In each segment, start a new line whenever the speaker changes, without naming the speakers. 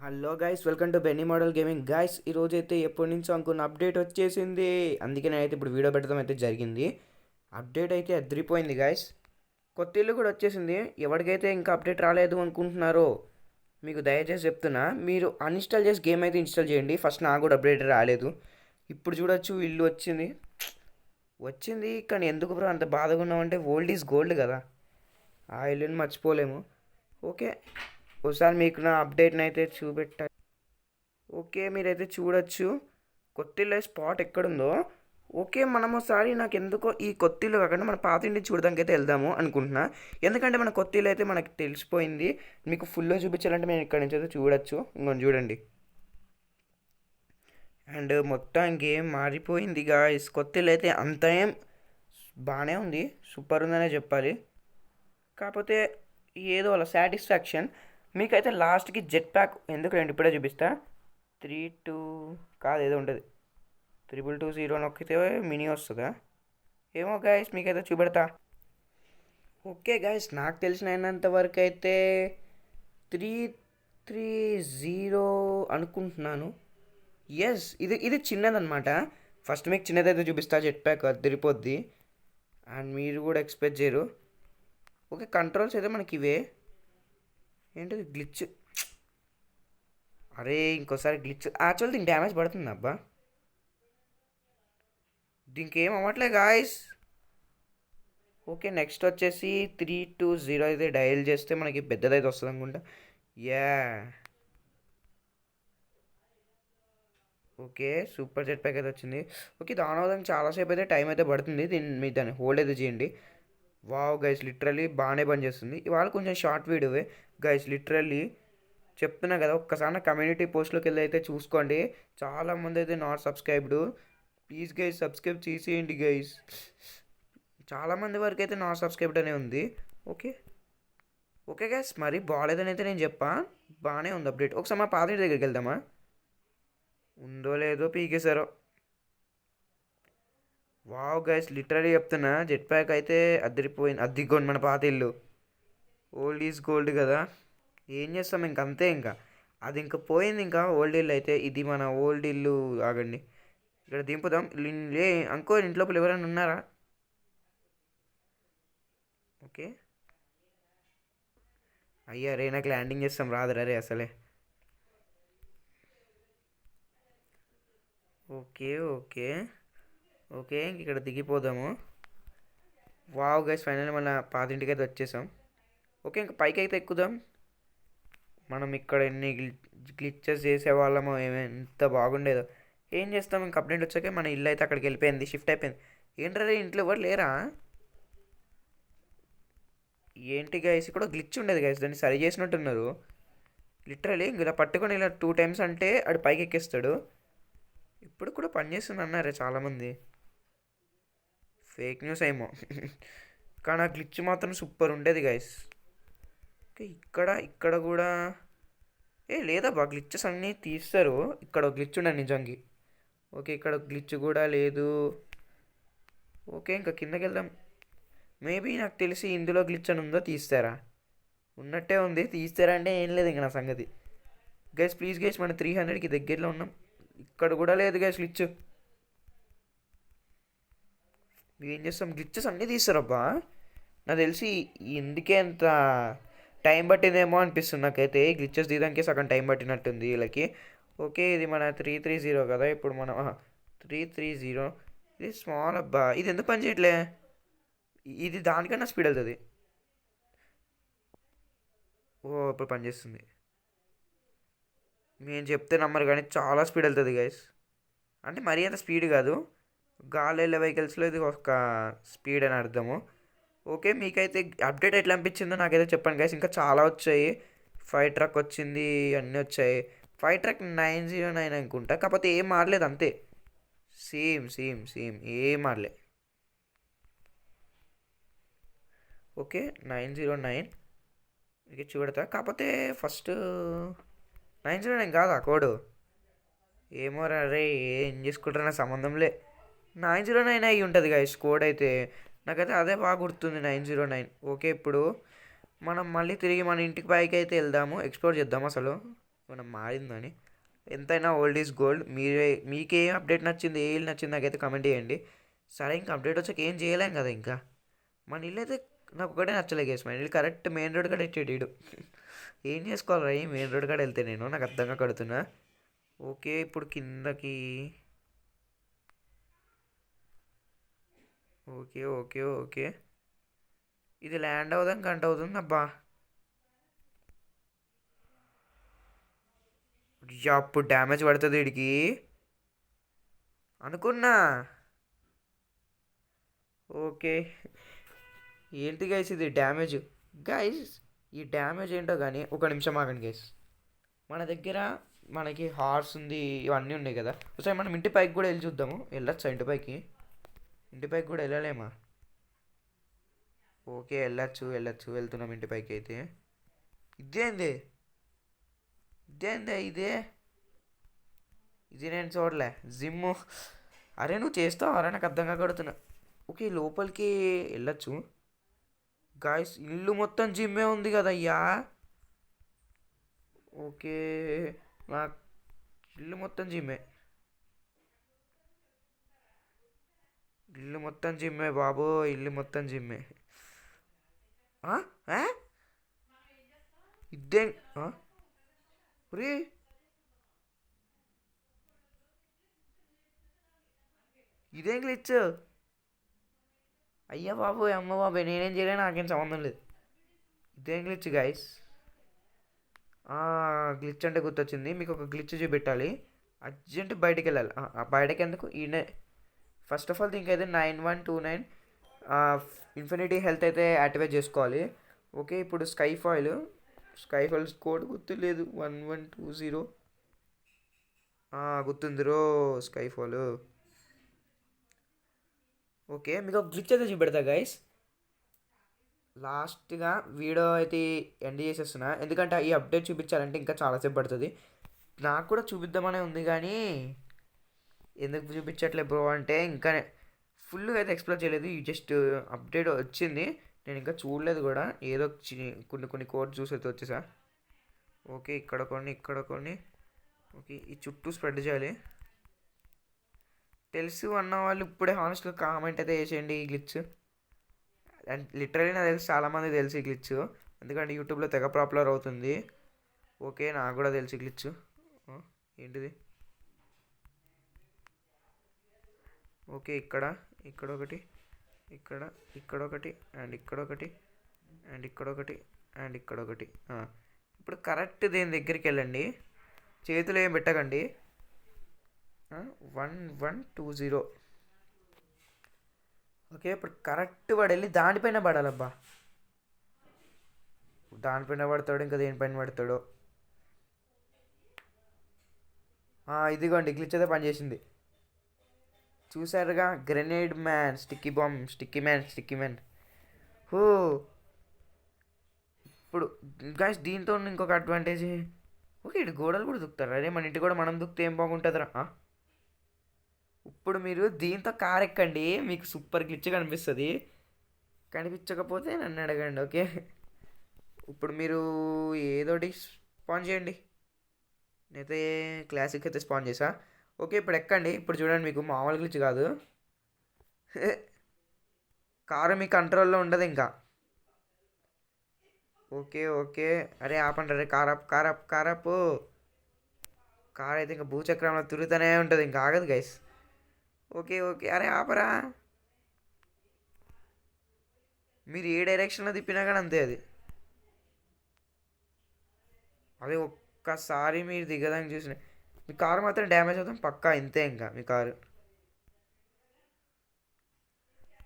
Hello guys, welcome to Benny Model Gaming. Guys, ఈరోజు అయితే ఎప్పటి నుంచో అనుకున్న అప్డేట్ వచ్చేసింది. అందుకే నేనైతే ఇప్పుడు వీడియో పెట్టడం అయితే జరిగింది. అప్డేట్ అయితే అదిరిపోయింది గైస్. కొత్త ఇల్లు కూడా వచ్చేసింది. ఎవరికైతే ఇంకా అప్డేట్ రాలేదు అనుకుంటున్నారో మీకు దయచేసి చెప్తున్నా, మీరు అన్ఇన్స్టాల్ చేసి గేమ్ అయితే ఇన్స్టాల్ చేయండి. ఫస్ట్ నాకు కూడా అప్డేట్ రాలేదు. ఇప్పుడు చూడొచ్చు, ఇల్లు వచ్చింది. కానీ ఎందుకు బ్రో అంత బాధగా ఉన్నామంటే, ఓల్డ్ ఈజ్ గోల్డ్ కదా. ఆ ఇల్లుని మర్చిపోలేము. ఓకే, ఒకసారి మీకు నా అప్డేట్ని అయితే చూపెట్టా. ఓకే, మీరైతే చూడొచ్చు కొత్తిల్లు స్పాట్ ఎక్కడుందో. ఓకే, మనం ఒకసారి నాకు ఎందుకో ఈ కొత్తిల్లు కాకుండా మన పాత ఇంటి చూడడానికి అయితే వెళ్దాము అనుకుంటున్నా. ఎందుకంటే మన కొత్తిల్లు అయితే మనకు తెలిసిపోయింది. మీకు ఫుల్లో చూపించాలంటే మేము ఇక్కడ నుంచి అయితే చూడొచ్చు. ఇంకొని చూడండి. అండ్ మొత్తం గేమ్ మారిపోయింది గాయ్స్. కొత్తిల్లు అయితే అంత ఏం బాగానే ఉంది, సూపర్ ఉందనే చెప్పాలి. కాకపోతే ఏదో అలా సాటిస్ఫాక్షన్. మీకైతే లాస్ట్కి జెట్ ప్యాక్ ఎందుకు రండి ఇప్పుడే చూపిస్తా. 32 కాదు, ఏదో ఉంటుంది. 220 నొక్కితే మినీ వస్తుందా ఏమో గాయస్, మీకైతే చూపెడతా. ఓకే గాయస్, నాకు తెలిసినంత వరకు అయితే 330 అనుకుంటున్నాను. ఎస్, ఇది చిన్నదనమాట. ఫస్ట్ మీకు చిన్నదైతే చూపిస్తా. జెట్ ప్యాక్ అదిరిపోద్ది అండ్ మీరు కూడా ఎక్స్పెక్ట్ చేయరు. ఓకే, కంట్రోల్స్ అయితే మనకి ఇవే. ఏంటిది గ్లిచ్? అరే ఇంకోసారి గ్లిచ్. యాక్చువల్ దీనికి డ్యామేజ్ పడుతుంది అబ్బా. దీనికి ఏం అవ్వట్లే గాయస్. ఓకే, నెక్స్ట్ వచ్చేసి 320 అయితే డయల్ చేస్తే మనకి పెద్దదైతే వస్తుంది అనుకుంటా. Yeah, okay, super jet pack అయితే వచ్చింది. ఓకే, దాని చాలాసేపు అయితే టైం అయితే పడుతుంది. దాన్ని హోల్డ్ అయితే చేయండి. వావ్ గైస్, లిటరల్లీ బాగానే పనిచేస్తుంది. ఇవాళ కొంచెం షార్ట్ వీడియోవే గైస్. లిటరల్లీ చెప్తున్నా కదా, ఒక్కసారి కమ్యూనిటీ పోస్ట్లోకి వెళ్ళి అయితే చూసుకోండి. చాలామంది అయితే not subscribed. Please guys, subscribe చేసేయండి గైస్. చాలామంది వరకు అయితే నాట్ సబ్స్క్రైబ్డ్ అనే ఉంది. ఓకే ఓకే గైస్, మరి బాగాలేదని అయితే నేను చెప్పా. బాగానే ఉంది అప్డేట్. ఒకసారి మా పాత దగ్గరికి వెళ్దామా? ఉందో లేదో పీకేశారో. వావ్ గైస్, లిటరలీ చెప్తున్నా, జెట్ ప్యాక్ అయితే అద్దరిపోయింది. అద్దిగోండి మన పాత ఇల్లు. ఓల్డ్ ఈజ్ గోల్డ్ కదా, ఏం చేస్తాం ఇంక, అంతే. ఇంకా అది ఇంకా పోయింది. ఇంకా ఓల్డ్ ఇల్లు అయితే ఇది మన ఓల్డ్ ఇల్లు. ఆగండి, ఇక్కడ దింపుదాం. లే అంకో, ఇంట్లోపల ఎవరైనా ఉన్నారా? ఓకే, అయ్యా రే, నాకు ల్యాండింగ్ చేస్తాం రాదురా రే అసలే. ఓకే ఓకే ఓకే, ఇంక ఇక్కడ దిగిపోదాము. వావ్ గైస్, ఫైనల్ మన పాతింటికి అయితే వచ్చేసాం. ఓకే, ఇంక పైకి అయితే ఎక్కుదాం. మనం ఇక్కడ ఎన్ని గ్లిచెస్ చేసేవాళ్ళమో, ఎంత బాగుండేదో. ఏం చేస్తాం, ఇంక అప్డేట్ వచ్చాక మన ఇల్లు అయితే అక్కడికి వెళ్ళిపోయింది, షిఫ్ట్ అయిపోయింది. ఏంటంటే ఇంట్లో ఎవరు లేరా? ఏంటి గైస్, ఇక్కడ గ్లిచ్ ఉండేది గైస్, దాన్ని సరి చేసినట్టున్నారు. లిటరలీ ఇలా పట్టుకొని ఇలా 2 టైమ్స్ అంటే ఆడు పైకి ఎక్కిస్తాడు. ఇప్పుడు కూడా పనిచేస్తుంది అన్నారే చాలామంది. ఫేక్ న్యూస్ ఏమో. కానీ ఆ గ్లిచ్ మాత్రం సూపర్ ఉండేది గైస్. ఓకే, ఇక్కడ కూడా లేదబ్బా, గ్లిచెస్ అన్నీ తీస్తారు. ఇక్కడ గ్లిచ్ ఉండదు నిజంగా. ఓకే, ఇక్కడ గ్లిచ్ కూడా లేదు. ఓకే, ఇంకా కిందకి వెళ్దాం. మేబీ నాకు తెలిసి ఇందులో గ్లిచ్ అని ఉందో, తీస్తారా? ఉన్నట్టే ఉంది. తీస్తారా అంటే ఏం లేదు ఇంక నా సంగతి. గైస్ ప్లీజ్ గైస్, మన 300కి దగ్గరలో ఉన్నాం. ఇక్కడ కూడా లేదు గైస్ గ్లిచ్. ఏం చేస్తాం, గ్లిచెస్ అన్నీ తీస్తారబ్బా. నాకు తెలిసి ఇందుకే అంత టైం పట్టిందేమో అనిపిస్తుంది నాకైతే. గ్లిచెస్ తీయడానికి సగం టైం పట్టినట్టుంది వీళ్ళకి. ఓకే, ఇది మన 330 కదా. ఇప్పుడు మనం 330. ఇది స్మాల్ అబ్బా. ఇది ఎందుకు పని చేయట్లే? ఇది దానికన్నా స్పీడ్ వెళ్తుంది. ఓ, ఇప్పుడు పనిచేస్తుంది. నేను చెప్తే నమ్మరు కానీ చాలా స్పీడ్ వెళ్తుంది గైస్. అంటే మరీ అంత స్పీడ్ కాదు, గాలి వెళ్ళే వెహికల్స్లో ఇది ఒక స్పీడ్ అని అర్థము. ఓకే, మీకైతే అప్డేట్ ఎట్లా అనిపించిందో నాకైతే చెప్పండి గైస్. ఇంకా చాలా వచ్చాయి. ఫైర్ ట్రక్ వచ్చింది, అన్నీ వచ్చాయి. ఫైర్ ట్రక్ 909 అనుకుంటా. కాకపోతే ఏం మారలేదు, అంతే. సేమ్ సేమ్ సేమ్, ఏం మారలే. ఓకే, 909 ఇక చూడతా. కాకపోతే ఫస్ట్ 909 కాదా కోడు? ఏమో రే, ఏం చేసుకుంటారా, నా సంబంధంలే. 909 అయి ఉంటుంది గైస్ కోడ్ అయితే. నాకైతే అదే బాగా గుర్తుంది, 909. ఓకే, ఇప్పుడు మనం మళ్ళీ తిరిగి మన ఇంటికి పైకి అయితే వెళ్దాము, ఎక్స్ప్లోర్ చేద్దాం అసలు. ఏమన్నా మారిందని. ఎంతైనా ఓల్డ్ ఈజ్ గోల్డ్. మీకే అప్డేట్ నచ్చింది, ఏ ఇల్లు నచ్చింది నాకైతే కమెంట్ చేయండి. సరే ఇంకా అప్డేట్ వచ్చాక ఏం చేయలేం కదా ఇంకా. మన ఇల్లు అయితే నాకు ఒకటే నచ్చలే గేస్. మన ఇల్లు కరెక్ట్ మెయిన్ రోడ్ కాడ ఇచ్చాడు వీడు. ఏం చేసుకోవాలి రా మెయిన్ రోడ్ కాడ వెళ్తే నేను నాకు అర్థంగా కడుతున్నా. ఓకే ఇప్పుడు కిందకి. ఓకే ఓకే ఓకే ఇది ల్యాండ్ అవుదాం గంట అవుతుంది అబ్బా. అప్పుడు డ్యామేజ్ పడుతుంది వీడికి అనుకున్నా. ఓకే ఏంటి గైస్ ఇది డ్యామేజ్. గైస్ ఈ డ్యామేజ్ ఏంటో కానీ ఒక నిమిషం ఆగండి గైస్. మన దగ్గర మనకి హార్స్ ఉంది, ఇవన్నీ ఉన్నాయి కదా. ఒకసారి మనం ఇంటి పైకి కూడా వెళ్ళి చూద్దాము. వెళ్ళొచ్చా ఇంటి పైకి? ఇంటి పైకి కూడా వెళ్ళలేమా? ఓకే వెళ్ళచ్చు వెళ్ళచ్చు, వెళ్తున్నాం ఇంటి పైకి అయితే. ఇదేంది ఇదేంది ఇదే ఇది నేను చూడలే జిమ్. అరే నువ్వు చేస్తావు అరే నాకు అర్థంగా కడుతున్నా. ఓకే లోపలికి వెళ్ళచ్చు గాయస్. ఇల్లు మొత్తం జిమ్మే ఉంది కదయ్యా. ఓకే నాకు ఇల్లు మొత్తం జిమ్మే, ఇల్లు మొత్తం జిమ్మే బాబు, ఇల్లు మొత్తం జిమ్మే. ఆ? ఆ? ఇదేం రే ఇదేం గ్లిచ్ అయ్యా బాబు అమ్మ బాబు, నేనేం చేయలేను నాకేం సంబంధం లేదు. ఇదేం గ్లిచ్ గైస్. గ్లిచ్ అంటే గుర్తొచ్చింది, మీకు ఒక గ్లిచ్ చూపెట్టాలి. అర్జెంట్ బయటికి వెళ్ళాలి. బయటకి ఎందుకు ఈయన. ఫస్ట్ ఆఫ్ ఆల్ దీనికైతే 9129 ఇన్ఫినిటీ హెల్త్ అయితే యాక్టివేట్ చేసుకోవాలి. ఓకే ఇప్పుడు స్కై ఫాయిల్ కోడ్ గుర్తులేదు. 1120 గుర్తుంది రో స్కైఫాల్. ఓకే మీకు ఒక గ్లిచ్ అయితే చూపెడతా గైస్. లాస్ట్గా వీడియో అయితే ఎండ్ చేసేస్తున్నా, ఎందుకంటే ఈ అప్డేట్ చూపించాలంటే ఇంకా చాలాసేపు పడుతుంది. నాకు కూడా చూపిద్దామనే ఉంది కానీ ఎందుకు చూపించట్లే బ్రో అంటే ఇంకా ఫుల్గా అయితే ఎక్స్ప్లోర్ చేయలేదు. ఈ జస్ట్ అప్డేట్ వచ్చింది, నేను ఇంకా చూడలేదు కూడా. ఏదో కొన్ని కొన్ని కోడ్స్ చూసి అయితే వచ్చేసా. ఓకే ఇక్కడ కొన్ని ఇక్కడ కొన్ని. ఓకే ఈ చుట్టూ స్ప్రెడ్ చేయాలి. తెలుసు అన్న వాళ్ళు ఇప్పుడే హానెస్ట్గా కామెంట్ అయితే వేసేయండి ఈ గ్లిచ్. అండ్ లిటరలీ నాకు తెలుసు చాలామంది తెలుసు ఈ గ్లిచ్, ఎందుకంటే యూట్యూబ్లో తెగ పాపులర్ అవుతుంది. ఓకే నాకు కూడా తెలుసు గ్లిచ్. ఏంటిది? ఓకే ఇక్కడ ఒకటి, ఇక్కడ ఒకటి అండ్ ఇక్కడ ఒకటి అండ్ ఇక్కడ ఒకటి అండ్ ఇక్కడ ఒకటి. ఇప్పుడు కరెక్ట్ దేని దగ్గరికి వెళ్ళండి, చేతులు ఏం పెట్టకండి. 1120. ఓకే ఇప్పుడు కరెక్ట్ వాడు వెళ్ళి దానిపైన పడాలబ్బా. దానిపైన పడతాడు, ఇంకా దేనిపైన పడతాడో. ఇదిగోండి గ్లిచ్ అయితే పనిచేసింది చూసారుగా. Grenade man, sticky bomb, sticky man. హో ఇప్పుడు గాయస్ దీంతో ఇంకొక అడ్వాంటేజ్. ఓకే ఇటు గోడలు కూడా దుక్కుతారు. అరే మన ఇంటి కూడా మనం దుక్కితే ఏం బాగుంటుందిరా. ఇప్పుడు మీరు దీంతో కార్ ఎక్కండి, మీకు సూపర్ గ్లిచ్ కనిపిస్తుంది. కనిపించకపోతే నన్ను అడగండి. ఓకే ఇప్పుడు మీరు ఏదోటి స్పాన్ చేయండి. నేనైతే క్లాసిక్ అయితే స్పాన్ చేసా. ఓకే ఇప్పుడు ఎక్కండి. ఇప్పుడు చూడండి మీకు మామూలు గ్లిచ్ కాదు, కారు మీ కంట్రోల్లో ఉండదు ఇంకా. ఓకే ఓకే అరే ఆపండి, అరే కారప్. కార్ అయితే ఇంకా భూచక్రంలో తిరుగుతూనే ఉంటుంది, ఇంకా ఆగదు గైస్. ఓకే ఓకే అరే ఆపరా. మీరు ఏ డైరెక్షన్లో తిప్పినా కానీ అంతే అది. అది ఒక్కసారి మీరు దిగదానికి చూసిన మీ కారు మాత్రం డ్యామేజ్ అవుతాం పక్కా, ఇంతే ఇంకా మీ కారు.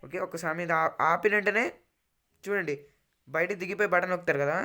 ఓకే ఒక్కసారి మీద ఆపిన వెంటనే చూడండి బయటికి దిగిపోయి బటన్ నొక్కుతారు కదా,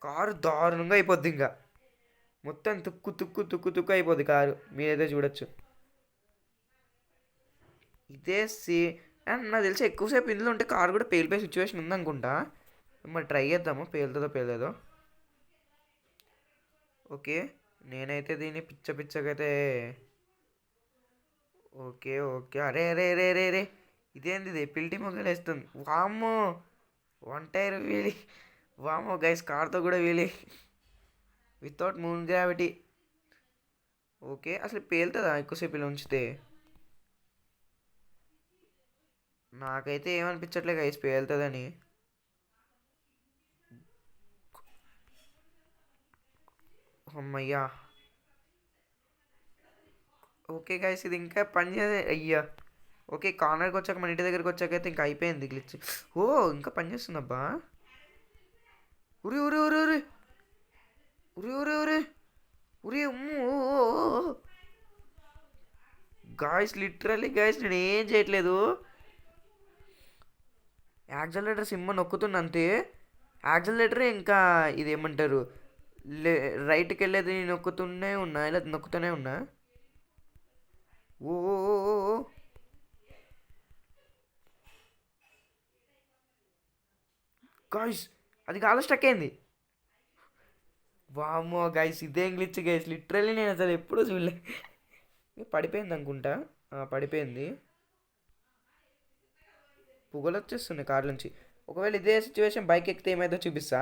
కారు దారుణంగా అయిపోద్ది. ఇంకా మొత్తం తుక్కు తుక్కు తుక్కు తుక్కు అయిపోద్ది కారు, మీరైతే చూడొచ్చు. ఇదే అండ్ నాకు తెలిసి ఎక్కువసేపు ఇందులో ఉంటే కారు కూడా పేలిపోయే సిచ్యువేషన్ ఉందనుకుంటా. మరి ట్రై చేద్దాము పేలుతుందో. ఓకే నేనైతే దీన్ని పిచ్చకైతే. ఓకే ఓకే అరే అరే అరే అరే అరే ఇదేంది ఇది పిల్టి మొగ్గలు వేస్తుంది. వామ్మో 1 టైర్ వీలి. వామ్మో గైస్ కార్తో కూడా వితౌట్ మూన్ గ్రావిటీ. ఓకే, అసలు పేలుతుందా ఎక్కువసేపు ఇలా ఉంచితే? నాకైతే ఏమనిపించట్లే గైస్ పేలుతుందని. అమ్మయ్యా. ఓకే గైస్, ఇది ఇంకా పని చేసే అయ్యా. ఓకే, కార్నర్కి వచ్చాక మన ఇంటి దగ్గరికి వచ్చాక అయితే ఇంకా అయిపోయింది గ్లిచ్. ఓ ఇంకా పని చేస్తుందబ్బా. ఉరి ఉరి ఉరి ఉరి ఉరి ఉరి ఉరి ఉరి గాయస్, లిటరల్లీ గాయస్ నేను ఏం చేయట్లేదు. యాక్సలరేటర్ సిమ్ నొక్కుతున్నా అంతే. యాక్సలరేటర్ ఇంకా ఇది ఏమంటారు రైట్కి వెళ్ళేది నొక్కుతూనే ఉన్నా, ఇలా నొక్కుతూనే ఉన్నా. ఓ గాయస్, అది కాదు స్టక్ అయింది. వామ్మో గైస్, ఇదేం గ్లిచ్ గైస్, లిటరల్లీ నేను అసలు ఎప్పుడూ చూడలే. పడిపోయింది అనుకుంటా. పడిపోయింది. పొగలు వచ్చేస్తున్నాయి కార్ నుంచి. ఒకవేళ ఇదే సిచ్యువేషన్ బైక్ ఎక్కితే ఏమైందో చూపిస్తా.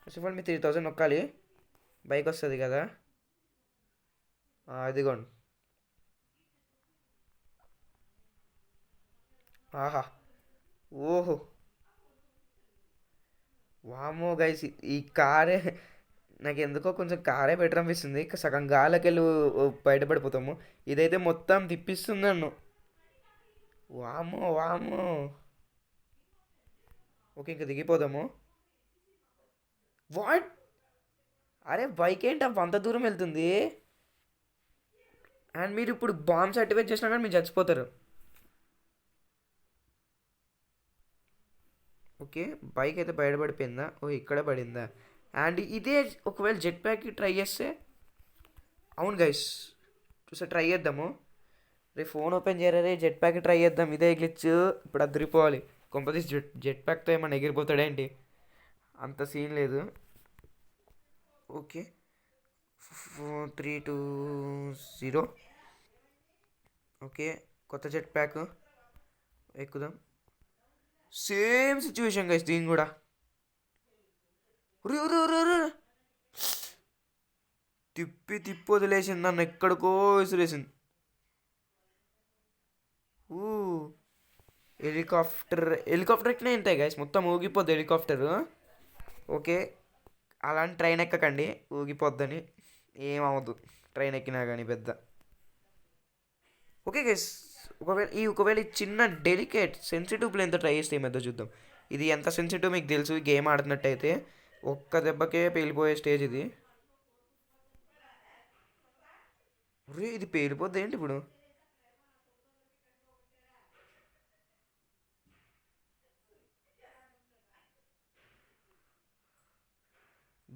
ఫస్ట్ ఆఫ్ ఆల్ మీరు 3000 నొక్కాలి, బైక్ వస్తుంది కదా. అదిగోండి. ఆహా, ఓహో, వామో గైస్, ఈ కారే నాకు ఎందుకో కొంచెం కారే బెటర్ అనిపిస్తుంది. సగం గాలకెళ్ళి బయటపడిపోతాము. ఇదైతే మొత్తం తిప్పిస్తుంది నన్ను. వామో వామో. ఓకే, ఇంకా దిగిపోదాము. వాట్? అరే బైక్ ఏంటి అంత దూరం వెళ్తుంది? అండ్ మీరు ఇప్పుడు బాంబ్స్ యాక్టివేట్ చేసినా కానీ మీరు చచ్చిపోతారు. ఓకే, బైక్ అయితే బయటపడిపోయిందా? ఓ ఇక్కడే పడిందా? అండ్ ఇదే ఒకవేళ జెట్ ప్యాక్కి ట్రై చేస్తే. అవును గైస్, చూసా ట్రై చేద్దాము. రేపు ఫోన్ ఓపెన్ చేయరే, జెట్ ప్యాక్ ట్రై చేద్దాం. ఇదే గ్లిచ్ ఇప్పుడు అదిరిపోవాలి. కొంపతీసి జెట్ ప్యాక్తో ఏమన్నా ఎగిరిపోతాడేంటి? అంత సీన్ లేదు. ఓకే, 3 2 0. ఓకే, కొత్త జెట్ ప్యాక్ ఎక్కుదాం. సేమ్ సిచ్యువేషన్ గైస్ దీని కూడా. తిప్పి తిప్పి వదిలేసింది నన్ను, ఎక్కడికో విసిరేసింది. హెలికాప్టర్ ఎక్కినా ఇంతాయి గైస్, మొత్తం ఊగిపోద్ది హెలికాప్టర్. ఓకే, అలాంటి ట్రైన్ ఎక్కకండి, ఊగిపోద్దని. ఏమవద్దు ట్రైన్ ఎక్కినా కానీ పెద్ద. ఓకే గైస్, ఒకవేళ ఈ చిన్న డెలికేట్ సెన్సిటివ్ ప్లేన్తో ట్రై చేస్తే ఏమైందో చూద్దాం. ఇది ఎంత సెన్సిటివ్ మీకు తెలుసు, గేమ్ ఆడుతున్నట్టయితే. ఒక్క దెబ్బకే పేలిపోయే స్టేజ్ ఇది. ఇది పేలిపోద్ది ఏంటి ఇప్పుడు?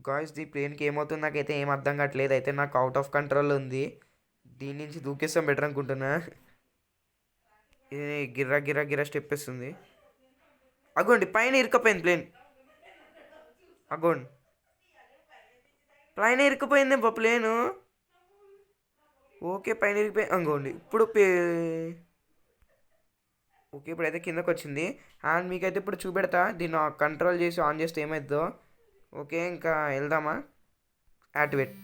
గాయస్, ఈ ప్లేన్కి ఏమవుతుంది నాకైతే ఏం అర్థం కావట్లేదు. అయితే నాకు అవుట్ ఆఫ్ కంట్రోల్ ఉంది. దీని నుంచి దూకేస్తాం బెటర్ అనుకుంటున్నా. ఇది గిర్రా గిర్రా గిర్రా స్టెప్ వేస్తుంది. అగోండి పైన ఇరుకపోయింది ప్లేన్. అగోండి పైన ఇరుక్కుపోయింది ప్లేను. ఓకే, పైన ఇరిగిపోయి అంగోండి ఇప్పుడు ఓకే, ఇప్పుడైతే కిందకు వచ్చింది. అండ్ మీకైతే ఇప్పుడు చూపెడతా దీన్ని కంట్రోల్ చేసి ఆన్ చేస్తే ఏమవుతుందో. ఓకే, ఇంకా వెళ్దామా? యాక్టివేట్.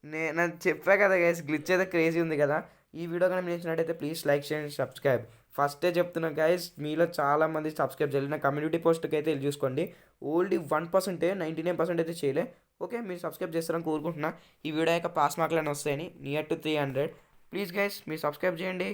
నేను చెప్పా కదా గైస్, గ్లిచ్ అయితే క్రేజీ ఉంది కదా. ఈ వీడియో కానీ మీరు నచ్చినట్టయితే ప్లీజ్ లైక్ చేయండి, సబ్స్క్రైబ్. ఫస్టే చెప్తున్నా గైస్, మీలో చాలామంది సబ్స్క్రైబ్ చేయలేదు. నా కమ్యూనిటీ పోస్ట్కి అయితే వెళ్ళి చూసుకోండి. ఓన్లీ 1%, 99% అయితే చేయలే. ఓకే, మీరు సబ్స్క్రైబ్ చేస్తారని కోరుకుంటున్నా. ఈ వీడియో యొక్క పాస్ మార్కులు అని వస్తాయని, నియర్ టు 300. ప్లీజ్ గైస్, మీరు సబ్స్క్రైబ్ చేయండి.